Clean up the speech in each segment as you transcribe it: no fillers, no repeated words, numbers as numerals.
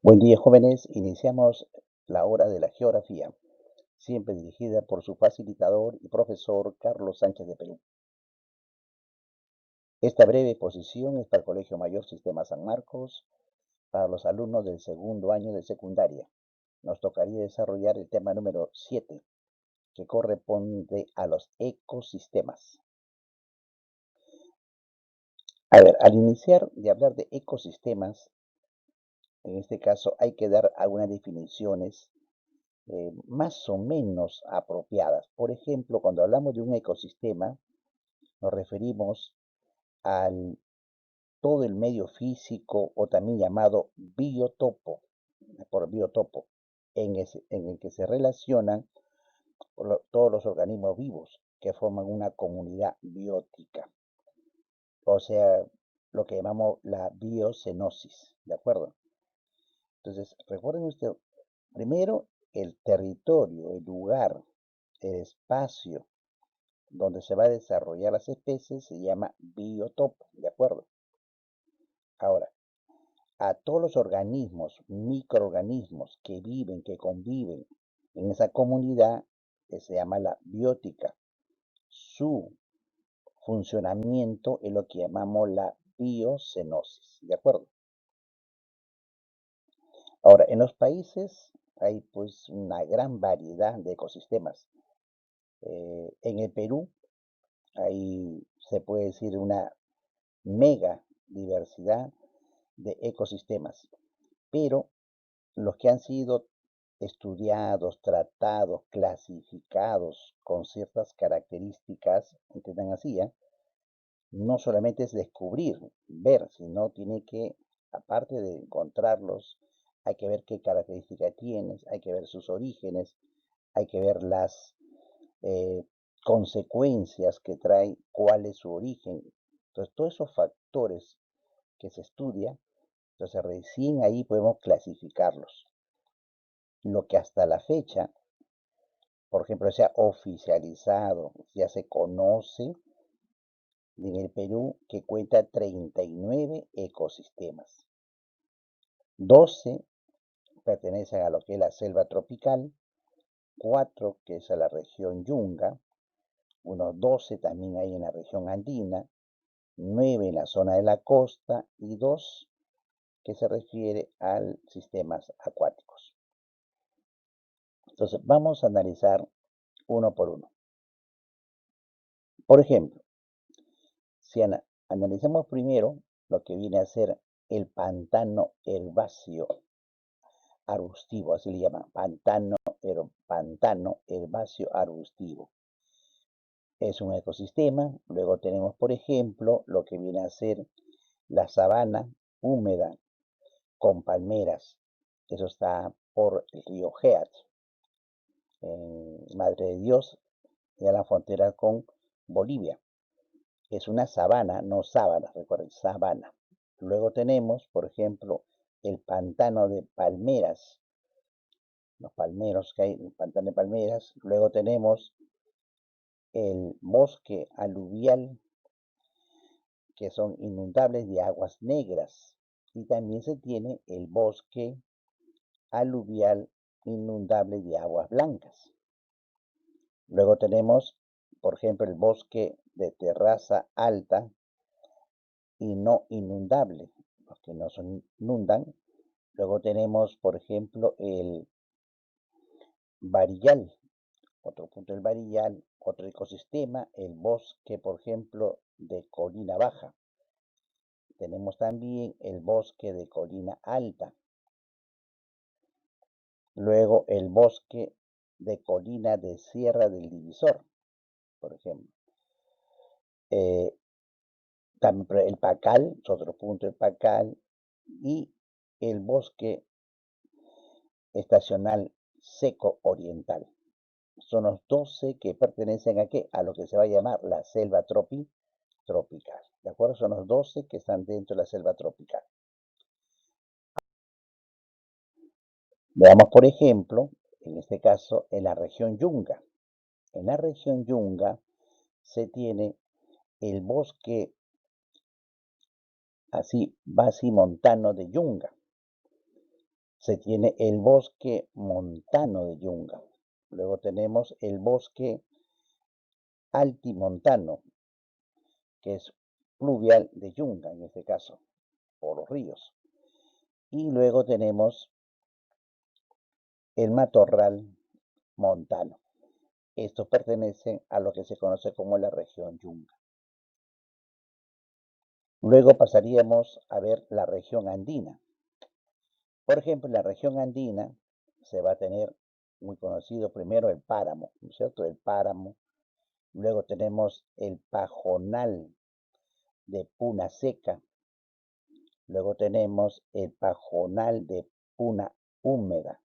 Buen día, jóvenes. Iniciamos la hora de la geografía, siempre dirigida por su facilitador y profesor Carlos Sánchez de Perú. Esta breve exposición es para el Colegio Mayor Sistema San Marcos, para los alumnos del segundo año de secundaria. Nos tocaría desarrollar el tema número 7, que corresponde a los ecosistemas. A ver, al iniciar de hablar de ecosistemas, en este caso hay que dar algunas definiciones más o menos apropiadas. Por ejemplo, cuando hablamos de un ecosistema, nos referimos al todo el medio físico o también llamado biotopo, por biotopo, en el que se relacionan todos los organismos vivos que forman una comunidad biótica, o sea, lo que llamamos la biocenosis, ¿de acuerdo? Entonces, recuerden ustedes, primero, el territorio, el lugar, el espacio donde se va a desarrollar las especies se llama biotopo, ¿de acuerdo? Ahora, a todos los organismos, microorganismos que viven, que conviven en esa comunidad, que se llama la biótica. Su funcionamiento es lo que llamamos la biocenosis, ¿de acuerdo? Ahora, en los países hay pues una gran variedad de ecosistemas. En el Perú hay, se puede decir, una mega diversidad de ecosistemas, pero los que han sido estudiados, tratados, clasificados con ciertas características, entiendan así, no solamente es descubrir, ver, sino tiene que, aparte de encontrarlos, hay que ver qué características tienen, hay que ver sus orígenes, hay que ver las eh, consecuencias que trae, cuál es su origen. Entonces, todos esos factores que se estudia, entonces recién ahí podemos clasificarlos. Lo que hasta la fecha, por ejemplo, se ha oficializado, ya se conoce en el Perú que cuenta 39 ecosistemas. 12 pertenecen a lo que es la selva tropical, 4 que es a la región Yunga, unos 12 también hay en la región andina, 9 en la zona de la costa y 2 que se refiere a sistemas acuáticos. Entonces, vamos a analizar uno por uno. Por ejemplo, si analizamos primero lo que viene a ser el pantano herbáceo arbustivo, así le llaman, pantano herbáceo arbustivo. Es un ecosistema. Luego tenemos, por ejemplo, lo que viene a ser la sabana húmeda con palmeras. Eso está por el río Geat, en Madre de Dios, y a la frontera con Bolivia. Es una sabana, no sábana, recuerden, sabana. Luego tenemos, por ejemplo, el pantano de palmeras, los palmeros que hay, el pantano de palmeras. Luego tenemos el bosque aluvial, que son inundables de aguas negras. Y también se tiene el bosque aluvial inundable de aguas blancas. Luego tenemos, por ejemplo, el bosque de terraza alta y no inundable, los que no se inundan. Luego tenemos, por ejemplo, el varillal, otro punto del varillal, otro ecosistema, el bosque, por ejemplo, de colina baja. Tenemos también el bosque de colina alta. Luego el bosque de colina de Sierra del Divisor, por ejemplo. También el Pacal, otro punto el Pacal, y el bosque estacional seco oriental. Son los 12 que pertenecen a lo que se va a llamar la selva tropical. ¿De acuerdo? Son los 12 que están dentro de la selva tropical. Veamos, por ejemplo, en este caso, en la región Yunga. En la región Yunga se tiene el bosque así basimontano de yunga. Se tiene el bosque montano de yunga. Luego tenemos el bosque altimontano, que es pluvial de yunga en este caso, por los ríos. Y luego tenemos el matorral montano. Estos pertenecen a lo que se conoce como la región yunga. Luego pasaríamos a ver la región andina. Por ejemplo, en la región andina se va a tener muy conocido primero el páramo, ¿no es cierto? El páramo. Luego tenemos el pajonal de puna seca. Luego tenemos el pajonal de puna húmeda.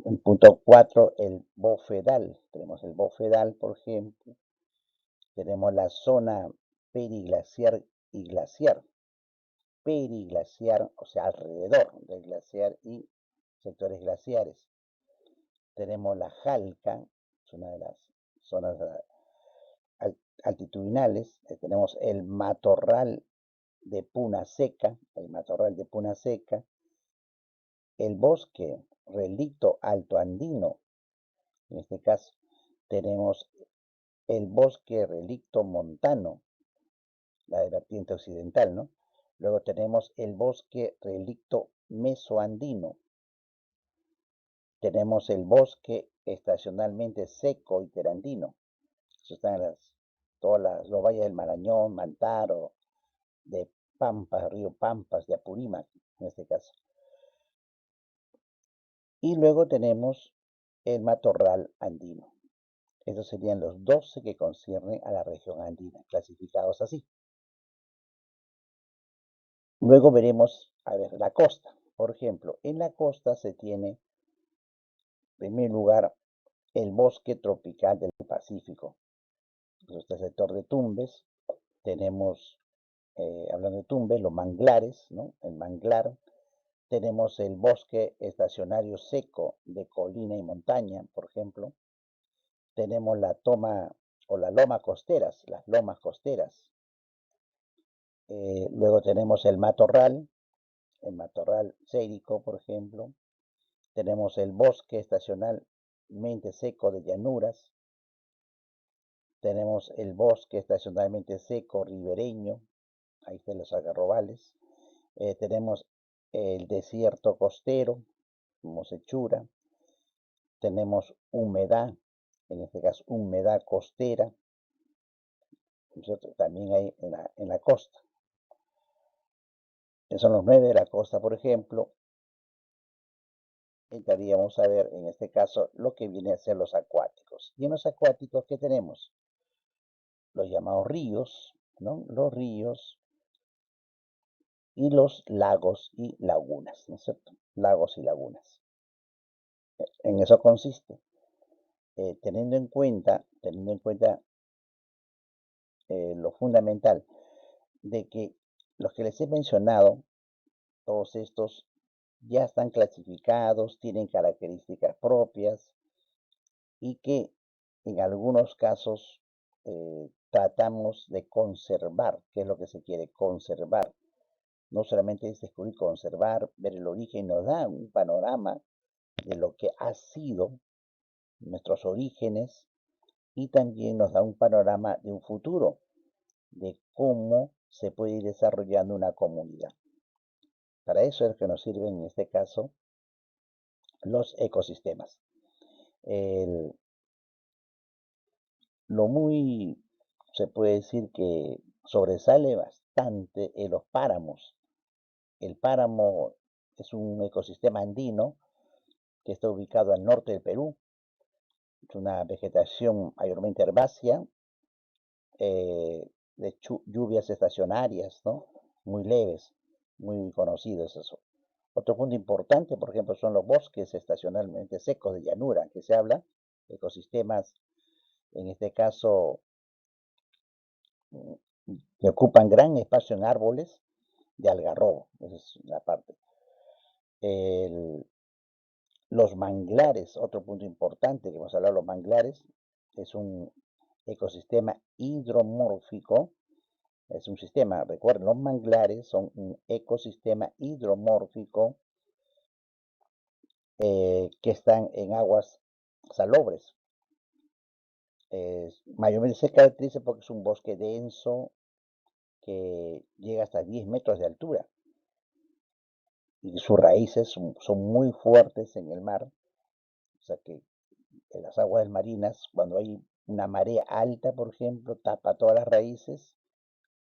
En punto 4, el bofedal. Tenemos el bofedal, por ejemplo. Tenemos la zona periglaciar y glaciar. Periglaciar, o sea, alrededor del glaciar y sectores glaciares. Tenemos la Jalca, es una de las zonas altitudinales. Tenemos el matorral de puna seca, el matorral de puna seca, el bosque relicto altoandino, en este caso tenemos el bosque relicto montano, la de vertiente occidental, ¿no? Luego tenemos el bosque relicto mesoandino, tenemos el bosque estacionalmente seco iterandino, eso están todos los valles del Marañón, Mantaro, de Pampas, río Pampas, de Apurímac, en este caso. Y luego tenemos el matorral andino. Estos serían los 12 que conciernen a la región andina, clasificados así. Luego veremos, a ver, la costa. Por ejemplo, en la costa se tiene, en primer lugar, el bosque tropical del Pacífico. Este sector de Tumbes. Tenemos, hablando de Tumbes, los manglares, ¿no? El manglar. Tenemos el bosque estacionario seco de colina y montaña, por ejemplo. Tenemos la toma o la loma costeras, las lomas costeras. Luego tenemos el matorral sérico, por ejemplo. Tenemos el bosque estacionalmente seco de llanuras. Tenemos el bosque estacionalmente seco ribereño, ahí están los algarrobales. Tenemos el desierto costero, como Sechura. Tenemos humedad, en este caso humedad costera, también hay en la costa. Son los 9 de la costa, por ejemplo. Entraríamos a ver en este caso lo que viene a ser los acuáticos. Y en los acuáticos, ¿qué tenemos? Los llamados ríos, ¿no? Los ríos y los lagos y lagunas, ¿no es cierto? Lagos y lagunas. En eso consiste. Teniendo en cuenta lo fundamental de que los que les he mencionado, todos estos ya están clasificados, tienen características propias y que en algunos casos tratamos de conservar, ¿qué es lo que se quiere? Conservar. No solamente es descubrir, conservar, ver el origen, nos da un panorama de lo que ha sido nuestros orígenes y también nos da un panorama de un futuro, de cómo se puede ir desarrollando una comunidad. Para eso es que nos sirven en este caso los ecosistemas. Lo muy, se puede decir que sobresale bastante en los páramos. El páramo es un ecosistema andino que está ubicado al norte del Perú. Es una vegetación mayormente herbácea, de lluvias estacionarias, ¿no? Muy leves, muy conocidos eso. Otro punto importante, por ejemplo, son los bosques estacionalmente secos de llanura, que se habla, ecosistemas, en este caso, que ocupan gran espacio en árboles de algarrobo, esa es la parte. Los manglares, otro punto importante que hemos hablado, los manglares, es un ecosistema hidromórfico, Es un sistema, recuerden, los manglares son un ecosistema hidromórfico que están en aguas salobres. Mayormente se caracteriza porque es un bosque denso que llega hasta 10 metros de altura y sus raíces son muy fuertes en el mar, o sea que en las aguas marinas, cuando hay una marea alta, por ejemplo, tapa todas las raíces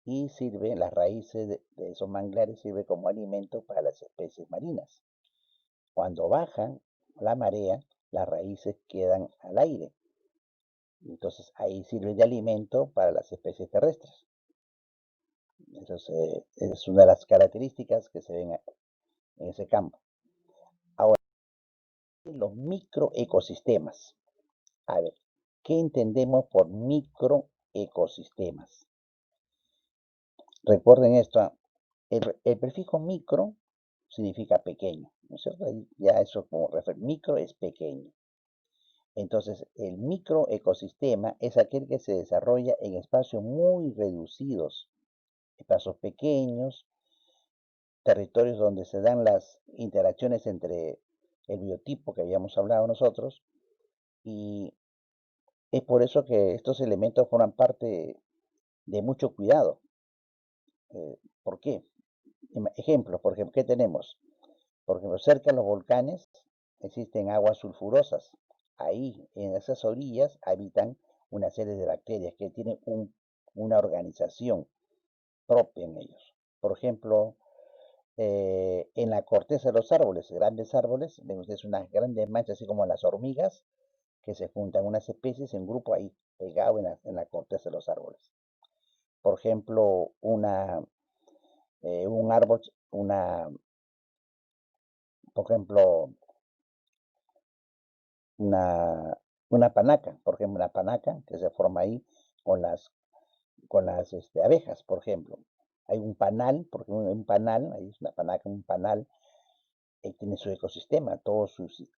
y sirve, las raíces de esos manglares sirve como alimento para las especies marinas. Cuando baja la marea, las raíces quedan al aire, entonces ahí sirve de alimento para las especies terrestres. Entonces, es una de las características que se ven en ese campo. Ahora, los microecosistemas. A ver, ¿qué entendemos por microecosistemas? Recuerden esto, el prefijo micro significa pequeño, ¿no es cierto? Ahí ya eso como micro es pequeño. Entonces, el microecosistema es aquel que se desarrolla en espacios muy reducidos, espacios pequeños, territorios donde se dan las interacciones entre el biotipo que habíamos hablado nosotros, y es por eso que estos elementos forman parte de mucho cuidado. ¿Por qué? Ejemplos, por ejemplo, ¿qué tenemos? Por ejemplo, cerca de los volcanes existen aguas sulfurosas. Ahí, en esas orillas, habitan una serie de bacterias que tienen una organización propia en ellos. Por ejemplo, en la corteza de los árboles, grandes árboles, ven ustedes unas grandes manchas, así como las hormigas, que se juntan unas especies en grupo ahí, pegado en la corteza de los árboles. Por ejemplo, un árbol, por ejemplo, una, una panaca, por ejemplo, una panaca que se forma ahí con las abejas, por ejemplo. Hay un panal, porque un panal, ahí es una panaca, un panal, tiene su ecosistema,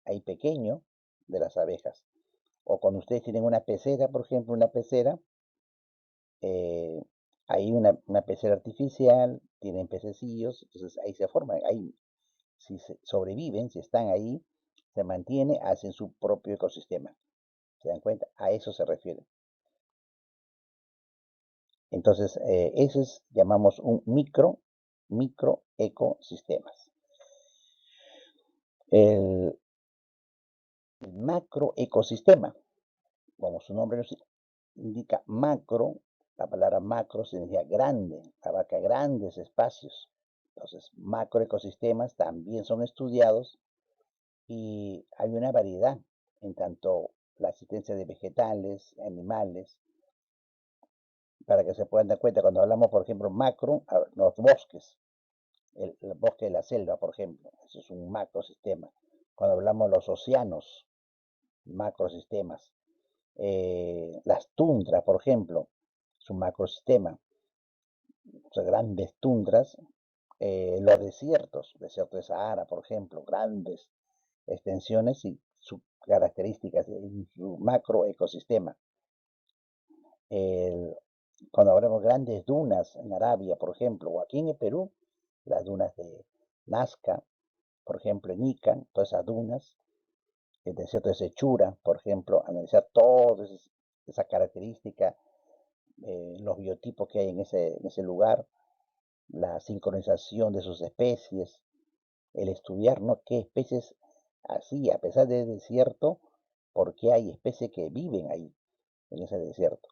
hay pequeño de las abejas. O cuando ustedes tienen una pecera, por ejemplo, una pecera, eh, hay una pecera artificial, tienen pececillos, entonces ahí se forman, ahí si sobreviven, si están ahí, se mantiene, hacen su propio ecosistema. ¿Se dan cuenta? A eso se refiere. Entonces, eso llamamos un microecosistemas. El macroecosistema, como su nombre nos indica, macro, la palabra macro significa grande, abarca grandes espacios. Entonces, macroecosistemas también son estudiados y hay una variedad en tanto la existencia de vegetales, animales, para que se puedan dar cuenta, cuando hablamos, por ejemplo, macro, los bosques, el bosque de la selva, por ejemplo, eso es un macrosistema. Cuando hablamos de los océanos, macrosistemas. Las tundras, por ejemplo, es un macrosistema, o sea, grandes tundras. Los desierto de Sahara, por ejemplo, grandes extensiones y sus características en su macroecosistema. Cuando hablamos grandes dunas en Arabia, por ejemplo, o aquí en el Perú, las dunas de Nazca, por ejemplo, en Ica, todas esas dunas, el desierto de Sechura, por ejemplo, analizar toda esa característica, los biotipos que hay en ese lugar, la sincronización de sus especies, el estudiar, ¿no?, qué especies así, a pesar del desierto, por qué hay especies que viven ahí, en ese desierto.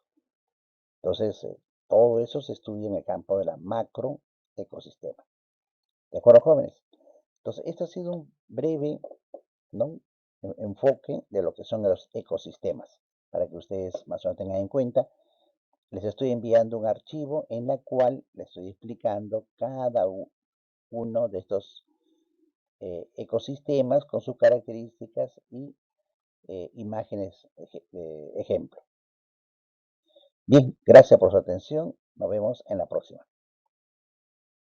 Entonces, todo eso se estudia en el campo de la macroecosistema. ¿De acuerdo, jóvenes? Entonces, esto ha sido un breve, ¿no?, enfoque de lo que son los ecosistemas, para que ustedes más o menos tengan en cuenta. Les estoy enviando un archivo en la cual les estoy explicando cada uno de estos ecosistemas con sus características y imágenes de ejemplo. Bien, gracias por su atención. Nos vemos en la próxima.